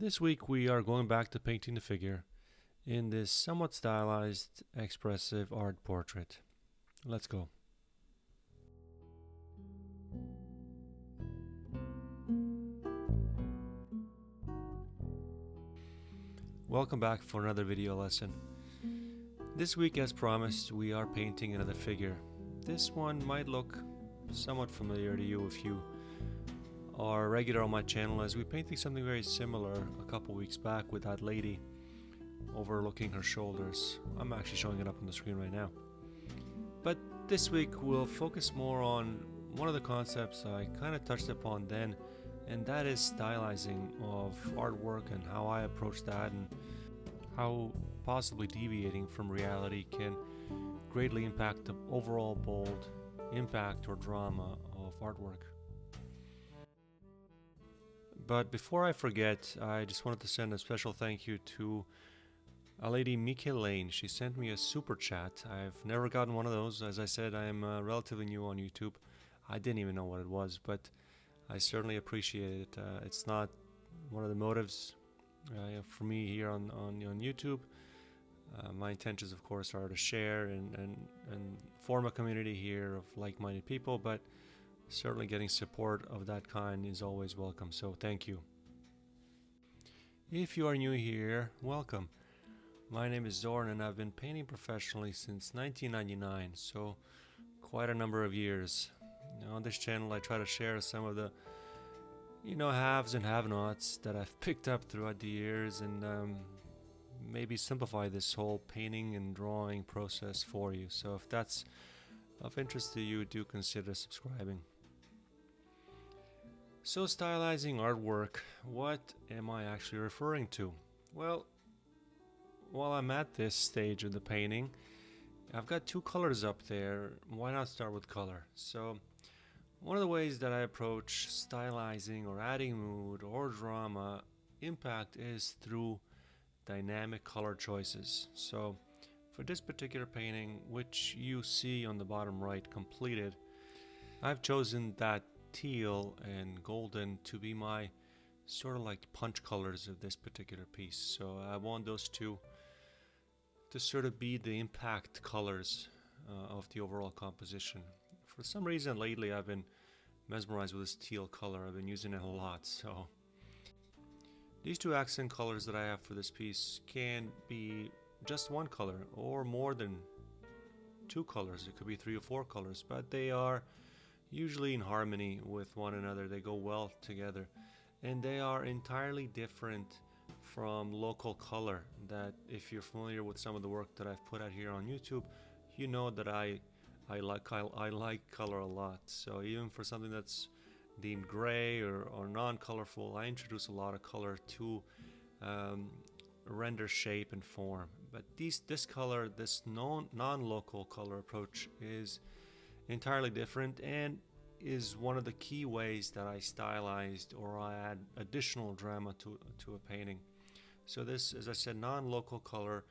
This week we are going back to painting the figure in this somewhat stylized, expressive art portrait. Let's go. Welcome back for another video lesson. This week, as promised, we are painting another figure. This one might look somewhat familiar to you if you are regular on my channel, as we painted something very similar a couple weeks back with that lady overlooking her shoulders. I'm actually showing it up on the screen right now. But this week we'll focus more on one of the concepts I kind of touched upon then, and that is stylizing of artwork and how I approach that, and how possibly deviating from reality can greatly impact the overall bold impact or drama of artwork. But before I forget, I just wanted to send a special thank you to a lady, Mika Lane. She sent me a super chat. I've never gotten one of those. As I said, I am relatively new on YouTube. I didn't even know what it was, but I certainly appreciate it. It's not one of the motives for me here on YouTube. My intentions, of course, are to share and form a community here of like-minded people, but certainly getting support of that kind is always welcome, so thank you. If you are new here, welcome. My name is Zorn and I've been painting professionally since 1999, so quite a number of years. On this channel I try to share some of the haves and have-nots that I've picked up throughout the years, and maybe simplify this whole painting and drawing process for you. So if that's of interest to you, do consider subscribing. So, stylizing artwork, what am I actually referring to? Well, while I'm at this stage of the painting, I've got two colors up there. Why not start with color? So, one of the ways that I approach stylizing or adding mood or drama impact is through dynamic color choices. So, for this particular painting, which you see on the bottom right completed, I've chosen that teal and golden to be my sort of like punch colors of this particular piece. So I want those two to sort of be the impact colors of the overall composition. For some reason lately I've been mesmerized with this teal color. I've been using it a lot. So these two accent colors that I have for this piece can be just one color or more than two colors. It could be 3 or 4 colors, but they are usually in harmony with one another. They go well together, and they are entirely different from local color. That, if you're familiar with some of the work that I've put out here on YouTube, you know that I like color a lot. So even for something that's deemed gray or non-colorful, I introduce a lot of color to render shape and form. But this color, this non-local color approach, is entirely different and is one of the key ways that I stylized or I add additional drama to a painting. So this, as I said, non-local color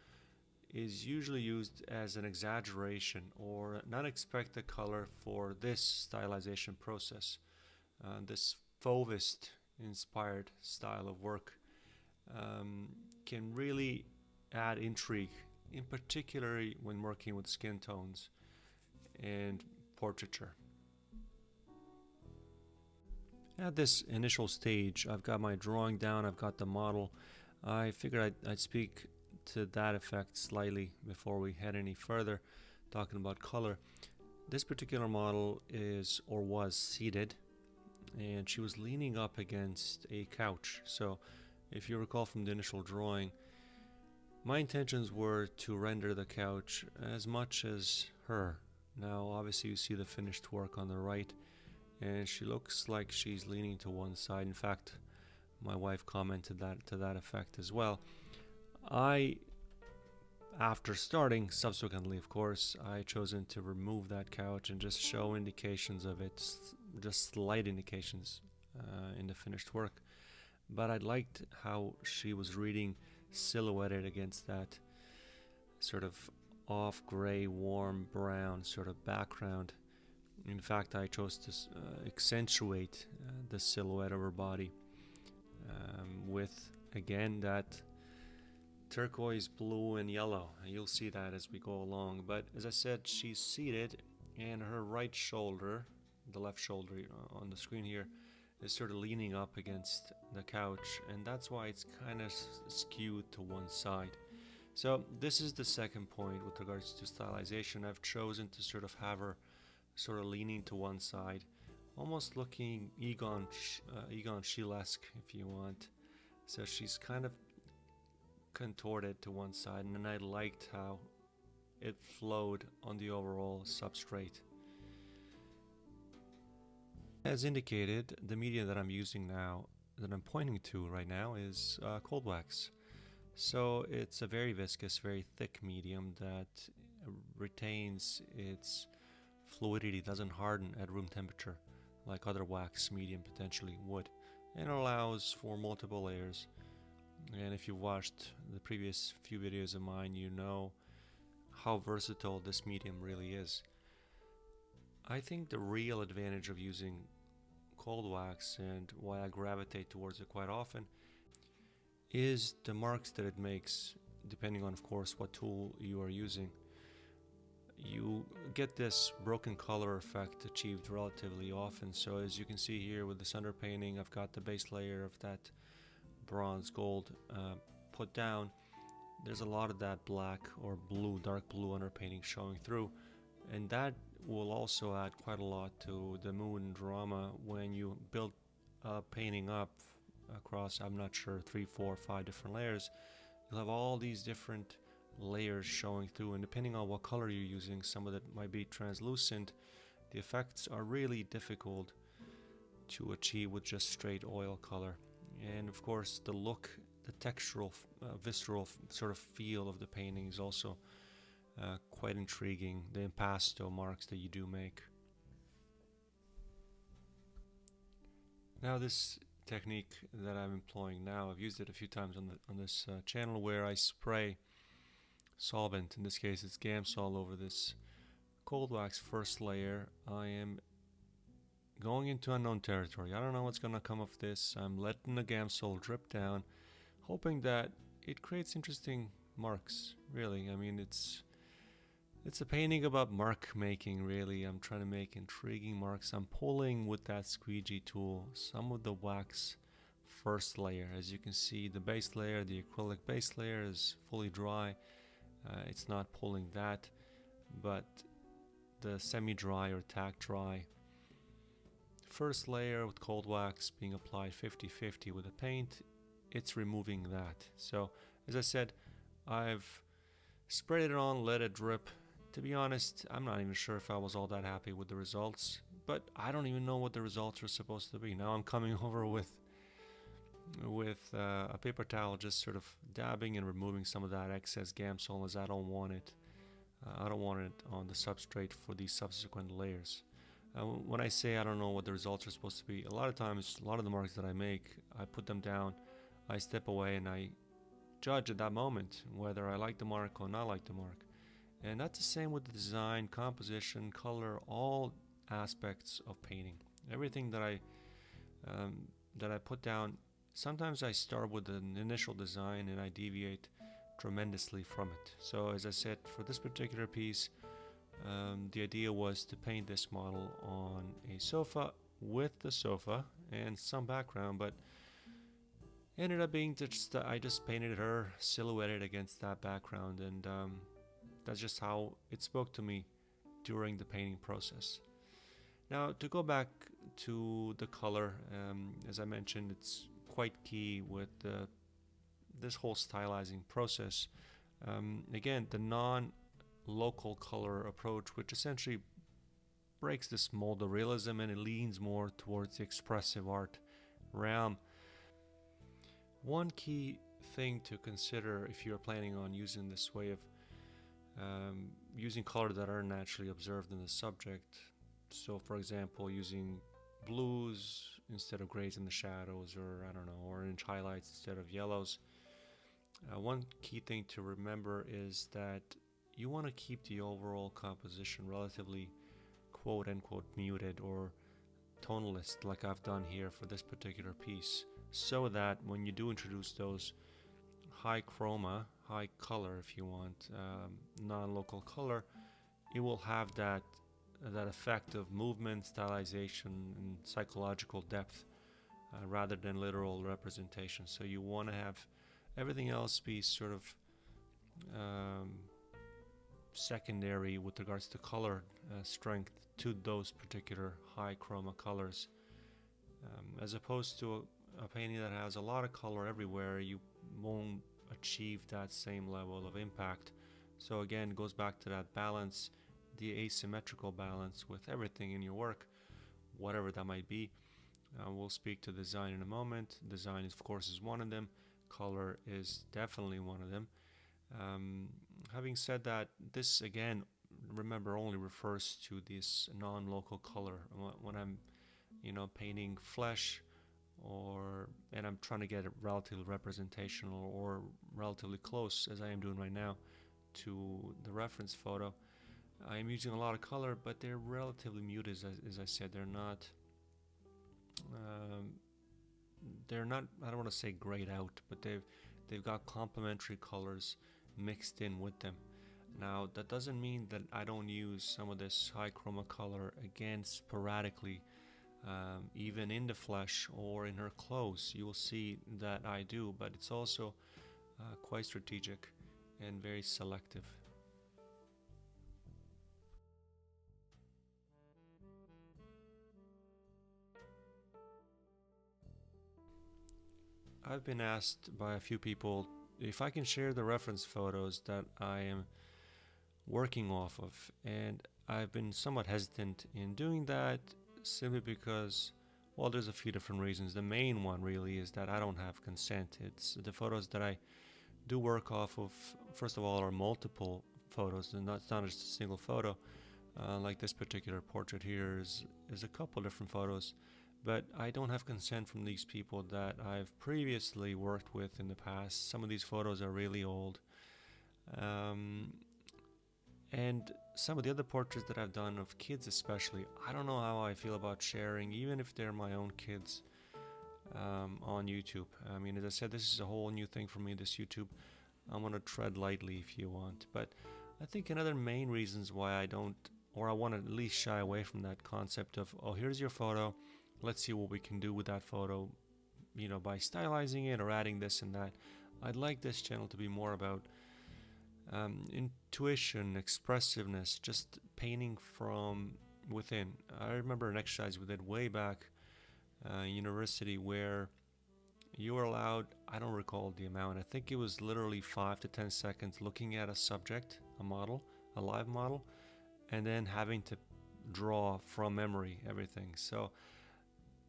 is usually used as an exaggeration or an unexpected color for this stylization process. This Fauvist inspired style of work can really add intrigue, in particular when working with skin tones and portraiture. At this initial stage, I've got my drawing down, I've got the model. I figured I'd speak to that effect slightly before we head any further, talking about color. This particular model is, or was, seated, and she was leaning up against a couch. So if you recall from the initial drawing, my intentions were to render the couch as much as her. Now obviously you see the finished work on the right, and she looks like she's leaning to one side. In fact, my wife commented that to that effect as well. After starting, subsequently of course, I chosen to remove that couch and just show indications of it, just slight indications in the finished work. But I liked how she was reading silhouetted against that sort of off gray, warm brown sort of background. In fact, I chose to accentuate the silhouette of her body with Again, that turquoise, blue, and yellow. You'll see that as we go along. But as I said, she's seated, and her right shoulder, the left shoulder on the screen here, is sort of leaning up against the couch, and that's why it's kind of skewed to one side. So this is the second point with regards to stylization. I've chosen to sort of have her sort of leaning to one side, almost looking Egon Schiele-esque, if you want. So she's kind of contorted to one side, and I liked how it flowed on the overall substrate. As indicated, the media that I'm using now, that I'm pointing to right now, is cold wax. So it's a very viscous, very thick medium that retains its fluidity, doesn't harden at room temperature like other wax medium potentially would, and allows for multiple layers. And if you've watched the previous few videos of mine, you know how versatile this medium really is. I think the real advantage of using cold wax, and why I gravitate towards it quite often, is the marks that it makes, depending on, of course, what tool you are using. You get this broken color effect achieved relatively often. So as you can see here with this underpainting, I've got the base layer of that bronze gold put down. There's a lot of that black or blue, dark blue underpainting showing through, and that will also add quite a lot to the mood and drama when you build a painting up across, I'm not sure, 3, 4, 5 different layers. You'll have all these different layers showing through, and depending on what color you're using, some of it might be translucent. The effects are really difficult to achieve with just straight oil color. And of course the look, the textural, visceral sort of feel of the painting is also quite intriguing, the impasto marks that you do make. Now this technique that I'm employing now, I've used it a few times on this channel, where I spray solvent, in this case it's Gamsol, over this cold wax first layer. I am going into unknown territory. I don't know what's gonna come of this. I'm letting the Gamsol drip down, hoping that it creates interesting marks. Really, I mean, it's a painting about mark making, really. I'm trying to make intriguing marks. I'm pulling with that squeegee tool some of the wax first layer. As you can see, the base layer, the acrylic base layer, is fully dry. It's not pulling that, but the semi-dry or tack dry first layer with cold wax being applied 50-50 with the paint, it's removing that. So as I said, I've sprayed it on, let it drip. To be honest, I'm not even sure if I was all that happy with the results, but I don't even know what the results are supposed to be. Now I'm coming over with a paper towel, just sort of dabbing and removing some of that excess Gamsol, as I don't want it on the substrate for these subsequent layers. When I say I don't know what the results are supposed to be, a lot of times, a lot of the marks that I make, I put them down, I step away, and I judge at that moment whether I like the mark or not like the mark. And that's the same with the design, composition, color, all aspects of painting. Everything that I put down, sometimes I start with an initial design and I deviate tremendously from it. So as I said, for this particular piece, the idea was to paint this model on a sofa with the sofa and some background, but ended up being just I just painted her silhouetted against that background, and that's just how it spoke to me during the painting process. Now, to go back to the color, as I mentioned, it's quite key with this whole stylizing process. Again, the non-local color approach, which essentially breaks this mold of realism and it leans more towards the expressive art realm. One key thing to consider if you're planning on using this way of using color that are naturally observed in the subject, so for example using blues instead of grays in the shadows, or I don't know, orange highlights instead of yellows, one key thing to remember is that you want to keep the overall composition relatively quote unquote muted or tonalist, like I've done here for this particular piece. so that when you do introduce those high chroma, high color if you want, non-local color, it will have that effect of movement, stylization, and psychological depth rather than literal representation. So you want to have everything else be sort of secondary with regards to color strength to those particular high chroma colors, as opposed to a painting that has a lot of color everywhere. You won't achieve that same level of impact. So again, it goes back to that balance, the asymmetrical balance with everything in your work, whatever that might be. We'll speak to design in a moment. Design, of course, is one of them. Color is definitely one of them. Having said that, this again, remember, only refers to this non-local color. When I'm, painting flesh, and I'm trying to get it relatively representational or relatively close, as I am doing right now, to the reference photo, I am using a lot of color, but they're relatively muted. As I said, they're not. I don't want to say grayed out, but they've got complementary colors mixed in with them. Now, that doesn't mean that I don't use some of this high chroma color again sporadically, even in the flesh or in her clothes. You will see that I do, but it's also quite strategic and very selective. I've been asked by a few people if I can share the reference photos that I am working off of, and I've been somewhat hesitant in doing that simply because, well, there's a few different reasons. The main one really is that I don't have consent. It's the photos that I do work off of, first of all, are multiple photos, and it's not just a single photo. Like this particular portrait here is a couple different photos, but I don't have consent from these people that I've previously worked with in the past. Some of these photos are really old. And some of the other portraits that I've done of kids especially, I don't know how I feel about sharing, even if they're my own kids, on YouTube. I mean, as I said, this is a whole new thing for me, this YouTube. I'm going to tread lightly if you want. But I think another main reasons why I don't, or I want to at least shy away from that concept of, oh, here's your photo, let's see what we can do with that photo, by stylizing it or adding this and that. I'd like this channel to be more about intuition, expressiveness, just painting from within. I remember an exercise we did way back university where you were allowed, I don't recall the amount, I think it was literally 5 to 10 seconds looking at a subject, a model, a live model, and then having to draw from memory everything. So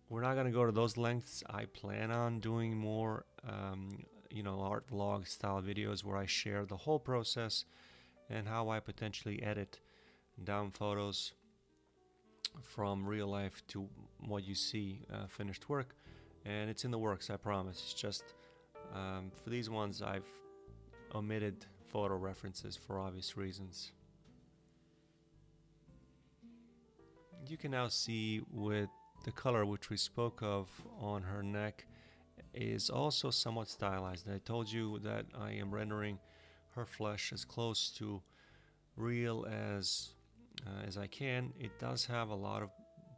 we're not going to go to those lengths. I plan on doing more art vlog style videos where I share the whole process and how I potentially edit down photos from real life to what you see finished work. And it's in the works, I promise. It's just for these ones I've omitted photo references for obvious reasons. You can now see with the color which we spoke of on her neck is also somewhat stylized. I told you that I am rendering her flesh as close to real as I can. It does have a lot of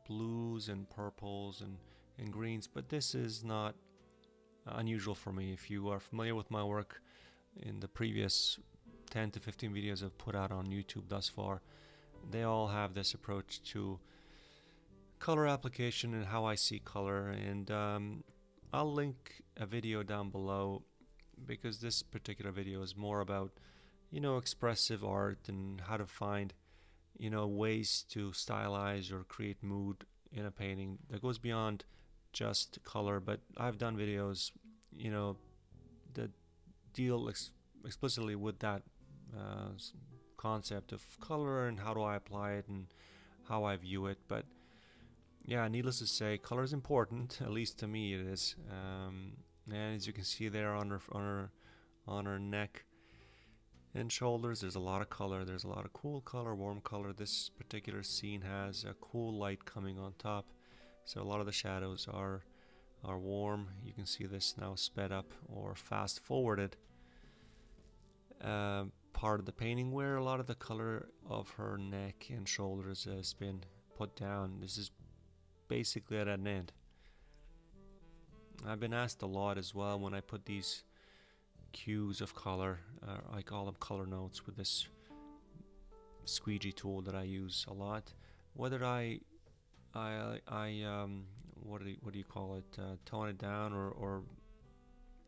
blues and purples and greens, but this is not unusual for me. If you are familiar with my work in the previous 10 to 15 videos I've put out on YouTube thus far, they all have this approach to color application and how I see color. And I'll link a video down below because this particular video is more about expressive art and how to find ways to stylize or create mood in a painting that goes beyond just color. But I've done videos that deal explicitly with that concept of color and how do I apply it and how I view it. But yeah, needless to say, color is important, at least to me it is. And as you can see there on her neck and shoulders, there's a lot of color. There's a lot of cool color, warm color. This particular scene has a cool light coming on top, so a lot of the shadows are are warm. You can see this now sped up or fast forwarded part of the painting where a lot of the color of her neck and shoulders has been put down. This is basically at an end. I've been asked a lot as well when I put these cues of color, I call them color notes, with this squeegee tool that I use a lot, whether I what do you call it, tone it down or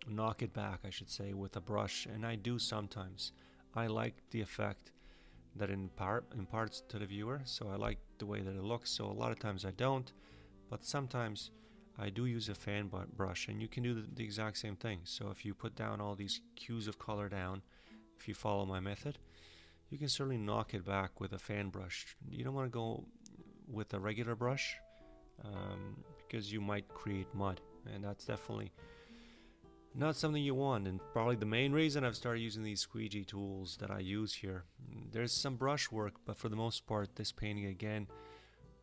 knock it back, I should say, with a brush. And I do sometimes. I like the effect that imparts to the viewer, so I like the way that it looks. So a lot of times I don't, but sometimes I do use a fan brush, and you can do the exact same thing. So if you put down all these cues of color down, if you follow my method, you can certainly knock it back with a fan brush. You don't want to go with a regular brush because you might create mud, and that's definitely not something you want. And probably the main reason I've started using these squeegee tools that I use here. There's some brush work, but for the most part this painting again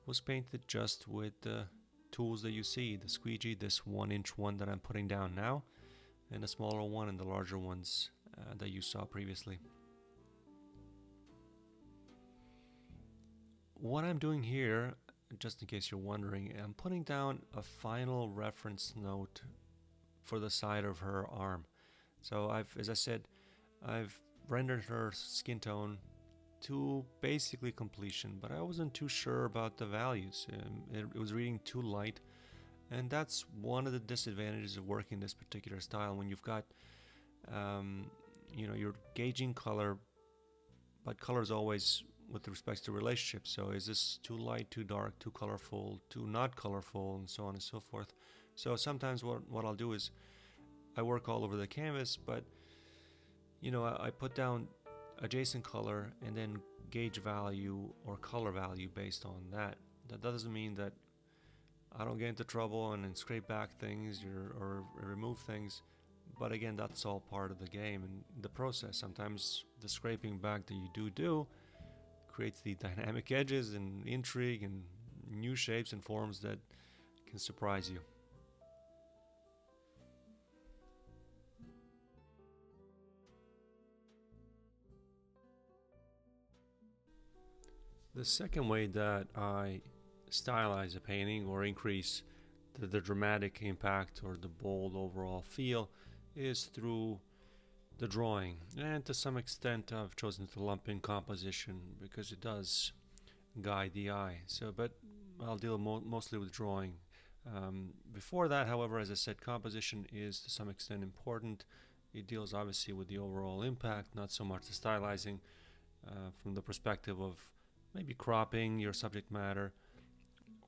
was painted just with the tools that you see, the squeegee, this 1-inch one that I'm putting down now, and a smaller one and the larger ones that you saw previously. What I'm doing here, just in case you're wondering, I'm putting down a final reference note for the side of her arm. So as I said, I've rendered her skin tone to basically completion, but I wasn't too sure about the values. It was reading too light, and that's one of the disadvantages of working this particular style. When you've got, you're gauging color, but color is always with respect to relationships. So is this too light, too dark, too colorful, too not colorful, and so on and so forth. So sometimes what I'll do is I work all over the canvas, but I put down adjacent color and then gauge value or color value based on that. That doesn't mean that I don't get into trouble and then scrape back things or remove things, but again, that's all part of the game and the process. Sometimes the scraping back that you do creates the dynamic edges and intrigue and new shapes and forms that can surprise you. The second way that I stylize a painting or increase the dramatic impact or the bold overall feel is through the drawing. And to some extent I've chosen to lump in composition because it does guide the eye. But I'll deal mostly with drawing. Before that, however, as I said, composition is to some extent important. It deals obviously with the overall impact, not so much the stylizing from the perspective of maybe cropping your subject matter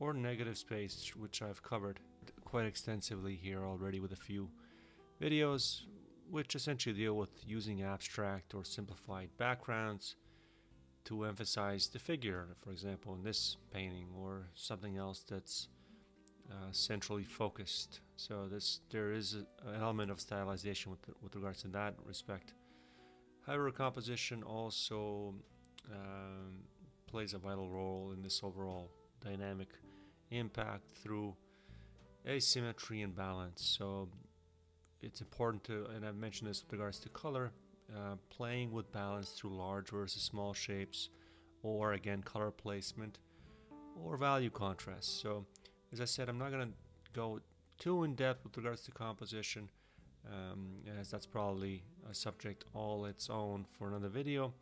or negative space, which I've covered quite extensively here already with a few videos, which essentially deal with using abstract or simplified backgrounds to emphasize the figure, for example, in this painting, or something else that's centrally focused. So there is an element of stylization with regards to that respect. However, composition also plays a vital role in this overall dynamic impact through asymmetry and balance. So it's important to, and I've mentioned this with regards to color, playing with balance through large versus small shapes, or again color placement or value contrast. So as I said, I'm not going to go too in depth with regards to composition, as that's probably a subject all its own for another video.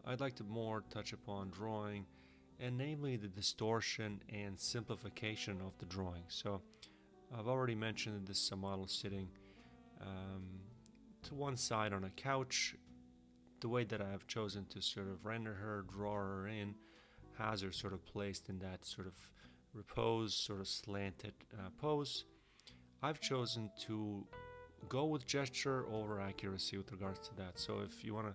I'd like to more touch upon drawing, and namely the distortion and simplification of the drawing. So I've already mentioned this model sitting to one side on a couch. The way that I have chosen to sort of render her, draw her in, has her sort of placed in that sort of repose, sort of slanted pose. I've chosen to go with gesture over accuracy with regards to that. So if you want to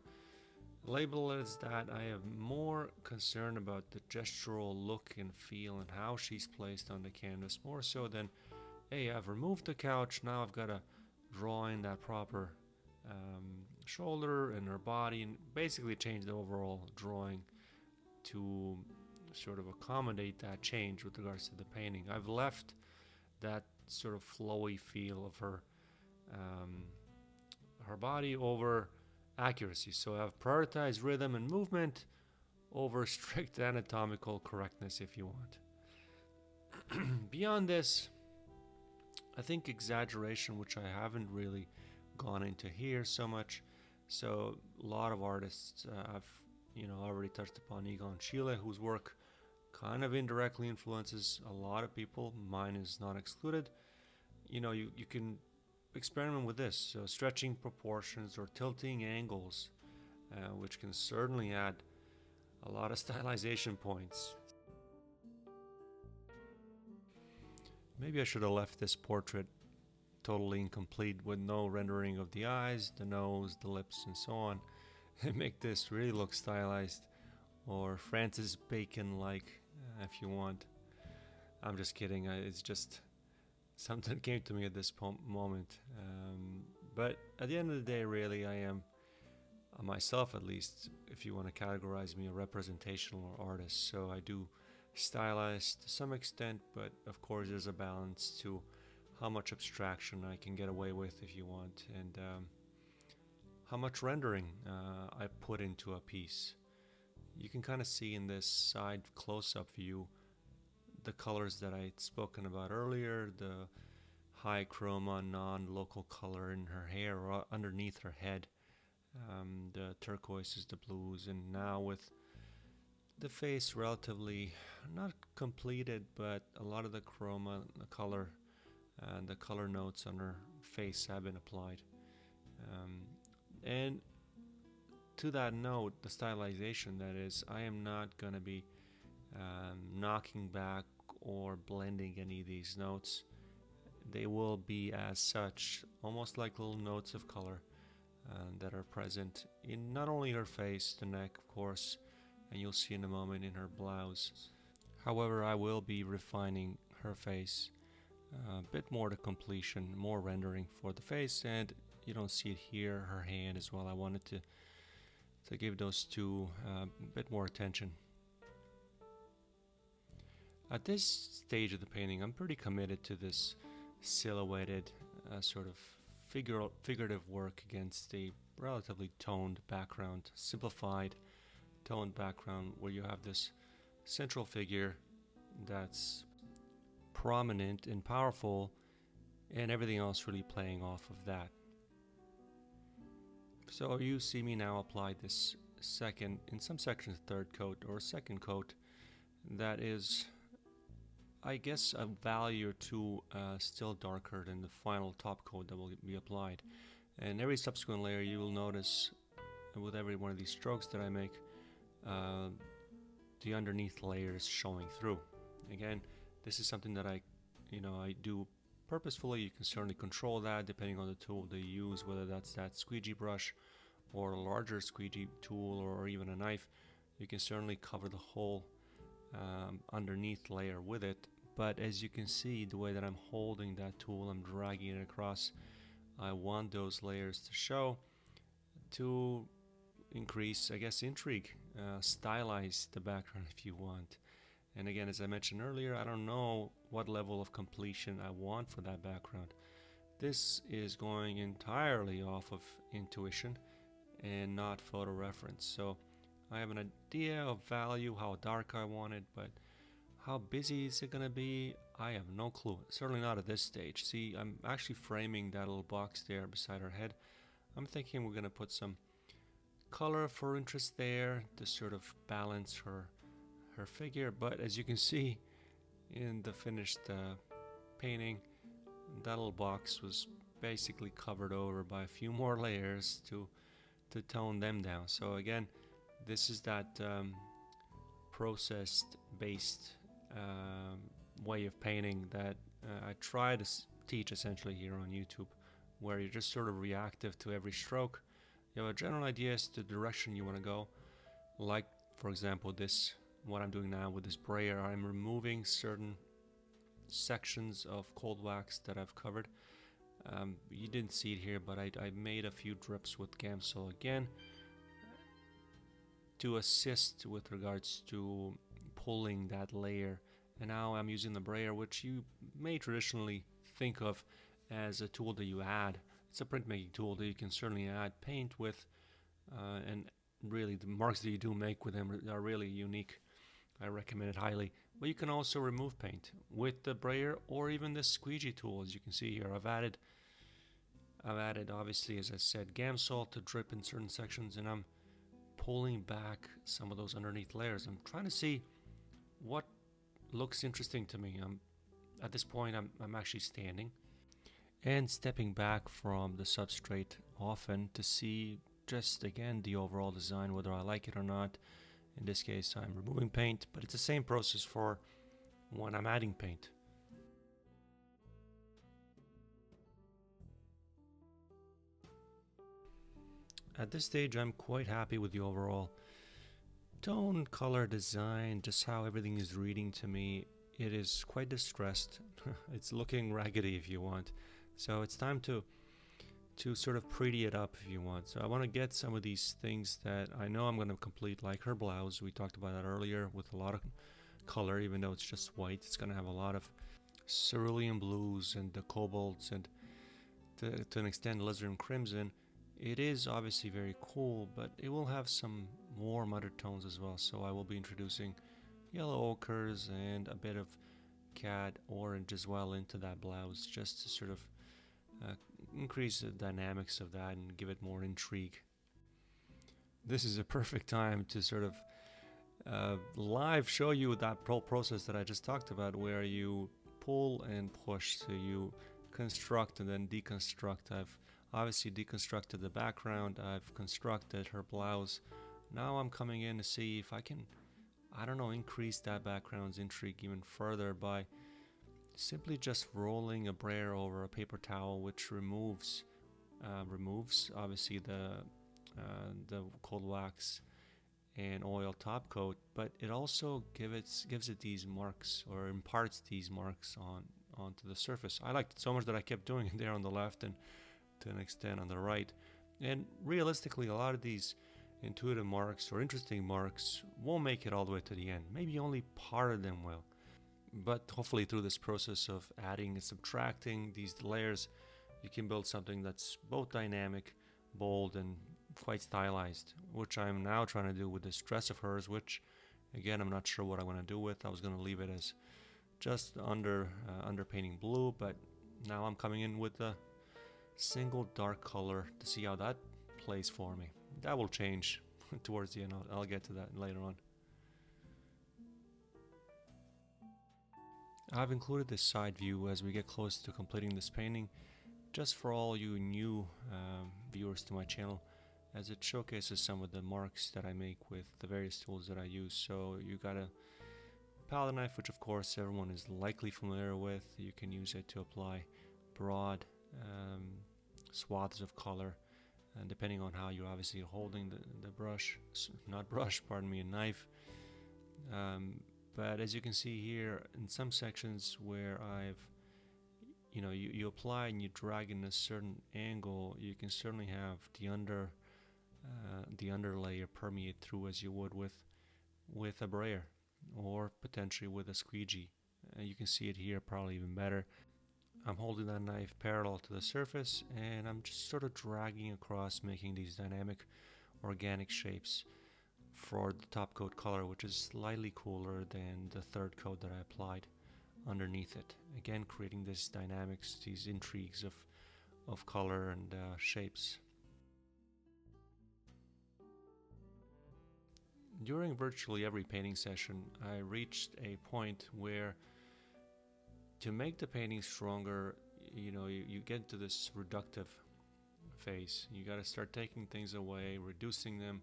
label it as that, I am more concerned about the gestural look and feel and how she's placed on the canvas, more so than, hey, I've removed the couch, now I've got to draw in that proper shoulder and her body, and basically change the overall drawing to sort of accommodate that change with regards to the painting. I've left that sort of flowy feel of her body over accuracy. So I've prioritized rhythm and movement over strict anatomical correctness, if you want. Beyond this, I think exaggeration, which I haven't really gone into here so much. So a lot of artists I've already touched upon Egon Schiele, whose work kind of indirectly influences a lot of people. Mine is not excluded. You can experiment with this. So stretching proportions or tilting angles, which can certainly add a lot of stylization points. Maybe I should have left this portrait totally incomplete with no rendering of the eyes, the nose, the lips, and so on, and make this really look stylized or Francis Bacon-like, if you want. I'm just kidding. It's just something came to me at this moment. But at the end of the day, really, I am, myself at least, if you want to categorize me, a representational artist. So I do stylize to some extent, but of course there's a balance to how much abstraction I can get away with, if you want, and how much rendering I put into a piece. You can kind of see in this side close-up view the colors that I'd spoken about earlier, the high-chroma non-local color in her hair or underneath her head, the turquoises, the blues, and now with the face relatively not completed, but a lot of the chroma, the color, and the color notes on her face have been applied. And to that note, the stylization, that is, I am not going to be knocking back or blending any of these notes. They will be as such, almost like little notes of color that are present in not only her face, the neck, of course, and you'll see in a moment in her blouse. However, I will be refining her face a bit more to completion, more rendering for the face, and you don't see it here, her hand as well. I wanted to give those two a bit more attention. At this stage of the painting, I'm pretty committed to this silhouetted sort of figurative work against a relatively toned background, simplified toned background, where you have this central figure that's prominent and powerful, and everything else really playing off of that. So you see me now apply this second, in some sections third coat or second coat, that is, I guess, a value or two still darker than the final top coat that will be applied. And every subsequent layer, you will notice with every one of these strokes that I make, the underneath layers showing through. Again, this is something that I do purposefully. You can certainly control that depending on the tool that you use, whether that's that squeegee brush or a larger squeegee tool or even a knife. You can certainly cover the whole underneath layer with it. But as you can see, the way that I'm holding that tool, I'm dragging it across. I want those layers to show to increase, I guess, intrigue, stylize the background if you want. And again, as I mentioned earlier, I don't know what level of completion I want for that background. This is going entirely off of intuition and not photo reference. So I have an idea of value, how dark I want it, but how busy is it going to be? I have no clue. Certainly not at this stage. See, I'm actually framing that little box there beside her head. I'm thinking we're going to put some color for interest there to sort of balance her figure. But as you can see in the finished painting, that little box was basically covered over by a few more layers to tone them down. So again, this is that process based way of painting that I try to teach essentially here on YouTube, where you're just sort of reactive to every stroke. You have a general idea as to the direction you want to go. Like, for example, this, what I'm doing now with this brayer, I'm removing certain sections of cold wax that I've covered. You didn't see it here, but I made a few drips with Gamsol again to assist with regards to pulling that layer. And now I'm using the brayer, which you may traditionally think of as a tool that you add. It's a printmaking tool that you can certainly add paint with, and really the marks that you do make with them are really unique. I recommend it highly. But you can also remove paint with the brayer or even the squeegee tool. As you can see here, I've added obviously, as I said, Gamsol to drip in certain sections, and I'm pulling back some of those underneath layers. I'm trying to see what looks interesting to me. At this point I'm actually standing and stepping back from the substrate often to see just again the overall design, whether I like it or not. In this case I'm removing paint, but it's the same process for when I'm adding paint. At this stage I'm quite happy with the overall tone, color, design, just how everything is reading to me. It is quite distressed. It's looking raggedy if you want. So it's time to sort of pretty it up if you want. So I want to get some of these things that I know I'm going to complete, like her blouse. We talked about that earlier, with a lot of color, even though it's just white. It's going to have a lot of cerulean blues and the cobalts and to an extent alizarin crimson. It is obviously very cool, but it will have some warm undertones as well. So I will be introducing yellow ochres and a bit of cad orange as well into that blouse, just to sort of increase the dynamics of that and give it more intrigue. This is a perfect time to sort of live show you that process that I just talked about, where you pull and push, so you construct and then deconstruct. I've obviously deconstructed the background, I've constructed her blouse. Now I'm coming in to see if I can, I don't know, increase that background's intrigue even further by simply just rolling a brayer over a paper towel, which removes obviously the cold wax and oil top coat, but it also gives it these marks, or imparts these marks onto the surface. I liked it so much that I kept doing it there on the left and to an extent on the right. And realistically, a lot of these intuitive marks or interesting marks won't make it all the way to the end. Maybe only part of them will. But hopefully through this process of adding and subtracting these layers, you can build something that's both dynamic, bold, and quite stylized, which I'm now trying to do with this dress of hers, which again I'm not sure what I want to do with. I was going to leave it as just underpainting blue, but now I'm coming in with a single dark color to see how that plays for me. That will change towards the end. I'll get to that later on. I've included this side view as we get close to completing this painting, just for all you new viewers to my channel, as it showcases some of the marks that I make with the various tools that I use. So you got a palette knife, which of course everyone is likely familiar with. You can use it to apply broad swaths of color, and depending on how you're obviously holding the brush, not brush, pardon me, a knife. But as you can see here, in some sections where you apply and you drag in a certain angle, you can certainly have the underlayer permeate through as you would with a brayer or potentially with a squeegee. You can see it here probably even better. I'm holding that knife parallel to the surface and I'm just sort of dragging across, making these dynamic organic shapes for the top coat color, which is slightly cooler than the third coat that I applied underneath it. Again, creating this dynamics, these intrigues of color and shapes. During virtually every painting session, I reached a point where, to make the painting stronger, you get to this reductive phase. You got to start taking things away, reducing them,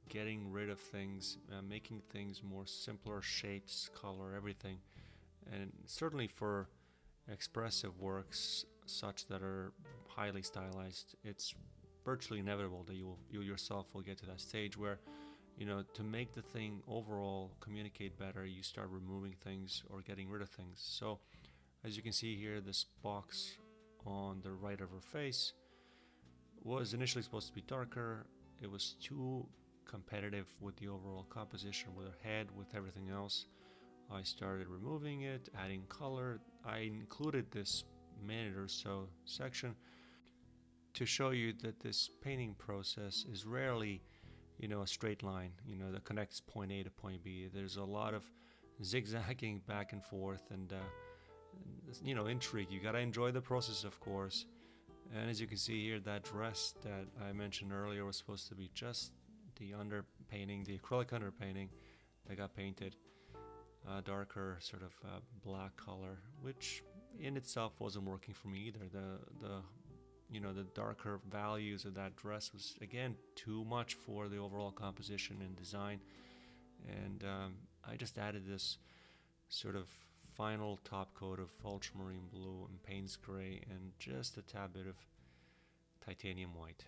getting rid of things, making things more simpler, shapes, color, everything. And certainly for expressive works such that are highly stylized, it's virtually inevitable that you yourself will get to that stage where, to make the thing overall communicate better, you start removing things or getting rid of things. So as you can see here, this box on the right of her face was initially supposed to be darker. It was too competitive with the overall composition, with her head, with everything else. I started removing it, adding color. I included this minute or so section to show you that this painting process is rarely, a straight line, that connects point A to point B. There's a lot of zigzagging back and forth and, intrigue. You gotta enjoy the process, of course. And as you can see here, that dress that I mentioned earlier was supposed to be just the underpainting, the acrylic underpainting that got painted. Darker sort of black color, which in itself wasn't working for me either. The darker values of that dress was again too much for the overall composition and design, and I just added this sort of final top coat of ultramarine blue and Payne's gray and just a tad bit of titanium white.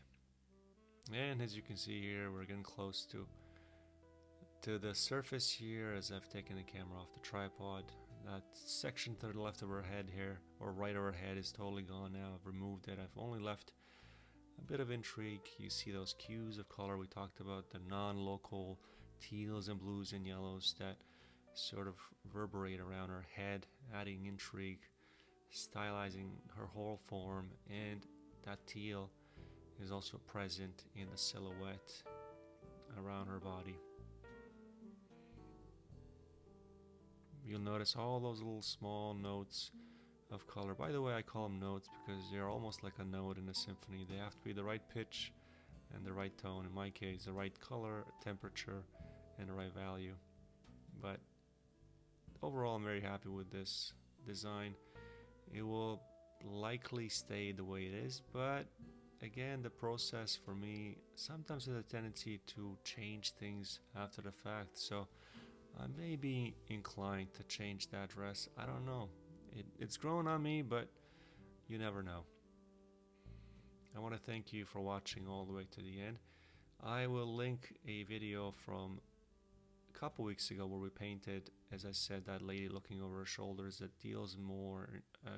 And as you can see here, we're getting close to the surface here as I've taken the camera off the tripod. That section to the left of her head here, or right of her head, is totally gone now. I've removed it. I've only left a bit of intrigue. You see those cues of color we talked about, the non-local teals and blues and yellows that sort of reverberate around her head, adding intrigue, stylizing her whole form, and that teal is also present in the silhouette around her body. You'll notice all those little small notes of color. By the way, I call them notes because they're almost like a note in a symphony. They have to be the right pitch and the right tone. In my case, the right color, temperature, and the right value. But overall, I'm very happy with this design. It will likely stay the way it is, but again, the process for me sometimes has a tendency to change things after the fact. So I may be inclined to change that dress. I don't know. It's grown on me, but you never know. I want to thank you for watching all the way to the end. I will link a video from a couple weeks ago where we painted, as I said, that lady looking over her shoulders that deals more,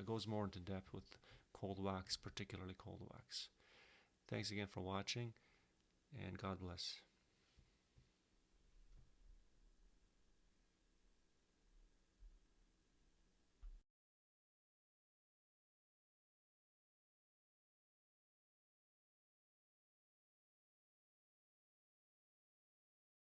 goes more into depth with cold wax, particularly cold wax. Thanks again for watching, and God bless.